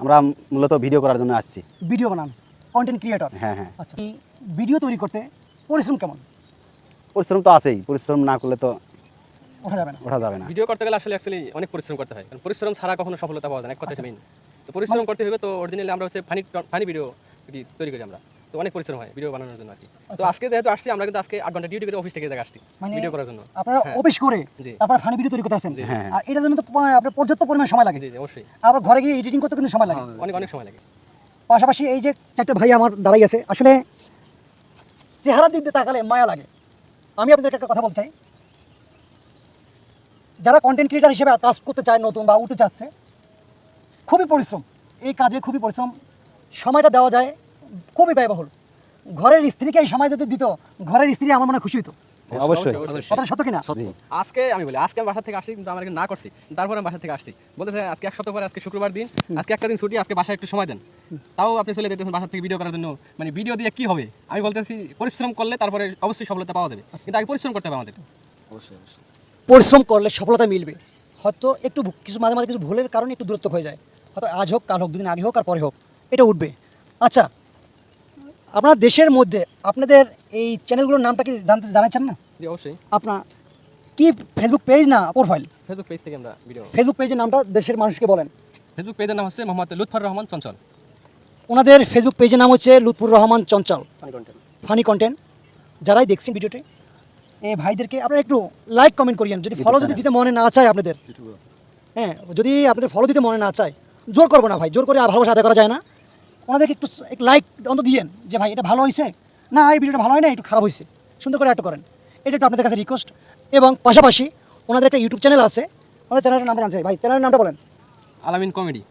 আমরা মূলত ভিডিও করার জন্য আসছি। ভিডিও বানান, কন্টেন্ট ক্রিয়েটর। হ্যাঁ হ্যাঁ। আচ্ছা, এই ভিডিও তৈরি করতে পরিশ্রম কেমন? পরিশ্রম তো আছেই, পরিশ্রম না করলে তো ওঠা যাবে না। ওঠা যাবে না। ভিডিও করতে গেলে আসলে অ্যাকচুয়ালি অনেক পরিশ্রম করতে হয়, কারণ পরিশ্রম ছাড়া কখনো সফলতা পাওয়া যায় না, এক কথা মেইন। তো পরিশ্রম করতে হবে। তো অরিজিনালি আমরা হচ্ছে ফানি ভিডিও তৈরি করি আমরা, তো অনেক পরিশ্রম হয় ভিডিও বানানোর জন্য আর কি। তো আজকে যেহেতু আসছি, আমরা কিন্তু আজকে 8 ঘন্টা ডিউটি করে অফিস থেকে জায়গা আসছি ভিডিও করার জন্য। আপনারা অফিস করে জি। তারপর ফানি ভিডিও তৈরি করতে আসেন। হ্যাঁ। আর এটার জন্য তো আপনার পর্যাপ্ত পরিমাণ সময় লাগে। জি জি অবশ্যই, আবার ঘরে গিয়ে এডিটিং করতে কিন্তু সময় লাগে। অনেক অনেক সময় লাগে। পাশাপাশি এই যে একটা ভাই আমার দাঁড়াই আছে, আসলে চেহারার দিক দিয়ে তাকালে মায়া লাগে। আমি আপনাদেরকে একটা কথা বলতে চাই, যারা কন্টেন্ট ক্রিয়েটার হিসেবে কাজ করতে চায় নতুন বা উঠতে চাচ্ছে, খুবই পরিশ্রম, এই কাজে খুবই পরিশ্রম। সময়টা দেওয়া যায় খুবই ব্যয়বহুল। ঘরের স্ত্রীকে এই সময় যদি দিত, ঘরের স্ত্রী আমার মনে খুশি হতো। অবশ্যই। কথাটা সত্য কিনা? জি। আজকে আমি বলি, আজকে আমি বাসা থেকে আসছি, কিন্তু আমার না করছি, তারপরে আমি বাসা থেকে আসছি, বলতেছে আজকে এক সপ্তাহ পরে, আজকে শুক্রবার দিন, আজকে একটা দিন ছুটি, আজকে বাসায় একটু সময় দেন। তাও আপনি চলে যেতেছেন বাসা থেকে ভিডিও করার জন্য। মানে ভিডিও দিয়ে কি হবে? আমি বলতেছি পরিশ্রম করলে তারপরে অবশ্যই সফলতা পাওয়া যাবে, কিন্তু আগে পরিশ্রম করতে হবে আমাদের। অবশ্যই অবশ্যই। পরিশ্রম করলে সফলতা মিলবে। হয়তো একটু কিছু মাঝে মাঝে কিছু ভুলের কারণে একটু দূরত্ব হয়ে যায়, হয়তো আজ হোক কাল হোক, দুদিন আগে হোক আর পরে হোক, এটা উঠবে। আচ্ছা, আপনার দেশের মধ্যে আপনাদের এই চ্যানেলগুলোর নামটা কি জানাচ্ছেন না? জি অবশ্যই। আপনার কি ফেসবুক পেজ না প্রোফাইল? ফেসবুক পেজ থেকে আমরা ভিডিও। ফেসবুক পেজের নামটা দেশের মানুষকে বলেন। ফেসবুক পেজের নাম হচ্ছে মোহাম্মদ লুৎফর রহমান চঞ্চল। ওনাদের ফেসবুক পেজের নাম হচ্ছে লুৎফুর রহমান চঞ্চল ফানি কন্টেন্ট। যারাই দেখছেন ভিডিওটি, এই ভাইদেরকে আপনারা একটু লাইক কমেন্ট করিয়েন। যদি ফলো যদি দিতে মনে না চায় আপনাদের, হ্যাঁ, যদি আপনাদের ফলো দিতে মনে না চায়, জোর করবো না ভাই, জোর করে ভালোবাসা আদায় করা যায় না। ওনাদেরকে একটু লাইক অন্তত দিয়েন, যে ভাই এটা ভালো হয়েছে না, এই ভিডিওটা ভালো হয় না, একটু খারাপ হয়েছে, সুন্দর করে একটা করেন। এটা একটু আপনাদের কাছে রিকোয়েস্ট। এবং পাশাপাশি ওনাদের একটা ইউটিউব চ্যানেল আছে, ওনাদের চ্যানেলের নামটা জানতে চাই ভাই, চ্যানেলের নামটা বলেন। আলামিন কমেডি।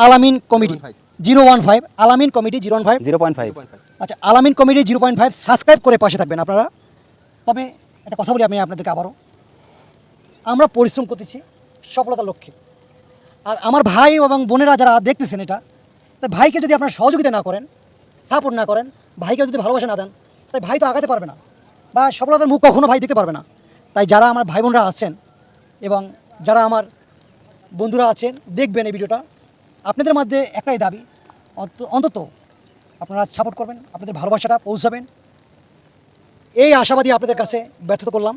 আলামিন কমেডি 015, আলামিন কমেডি 015। 0.5। আচ্ছা, আলামিন কমেডি 0.5 সাবস্ক্রাইব করে পাশে থাকবেন আপনারা। তবে একটা কথা বলি আমি আপনাদেরকে আবারও, আমরা পরিশ্রম করতেছি সফলতার লক্ষ্যে। আর আমার ভাই এবং বোনেরা যারা দেখতেছেন এটা, তাই ভাইকে যদি আপনারা সহযোগিতা না করেন, সাপোর্ট না করেন, ভাইকে যদি ভালোবাসা না দেন, তাই ভাই তো আগাতে পারবে না বা সফলতার মুখ কখনো ভাই দেখতে পারবে না। তাই যারা আমার ভাই বোনরা আছেন এবং যারা আমার বন্ধুরা আছেন দেখবেন এই ভিডিওটা, আপনাদের মধ্যে একটাই দাবি, অন্তত আপনারা সাপোর্ট করবেন, আপনাদের ভালোবাসাটা পৌঁছাবেন, এই আশাবাদী আপনাদের কাছে ব্যর্থতা করলাম।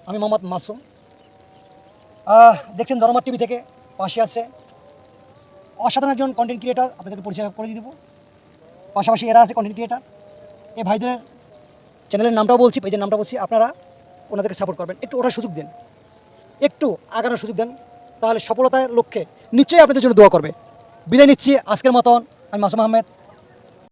আমি মোহাম্মদ মাসুম। দেখছেন জনমত টিভি থেকে, পাশে আছে অসাধারণ একজন কন্টেন্ট ক্রিয়েটার, আপনাদেরকে পরিচয় করে দিয়ে দেবো। পাশাপাশি এরা আছে কন্টেন্ট ক্রিয়েটার। এই ভাইদের চ্যানেলের নামটাও বলছি, পেজের নামটা বলছি, আপনারা ওনাদেরকে সাপোর্ট করবেন, একটু ওটা সুযোগ দেন, একটু আগানোর সুযোগ দেন, তাহলে সফলতার লক্ষ্যে নিশ্চয়ই আপনাদের জন্য দোয়া করবে। বিদায় নিচ্ছি আজকের মতন। আমি মাসুম আহমেদ।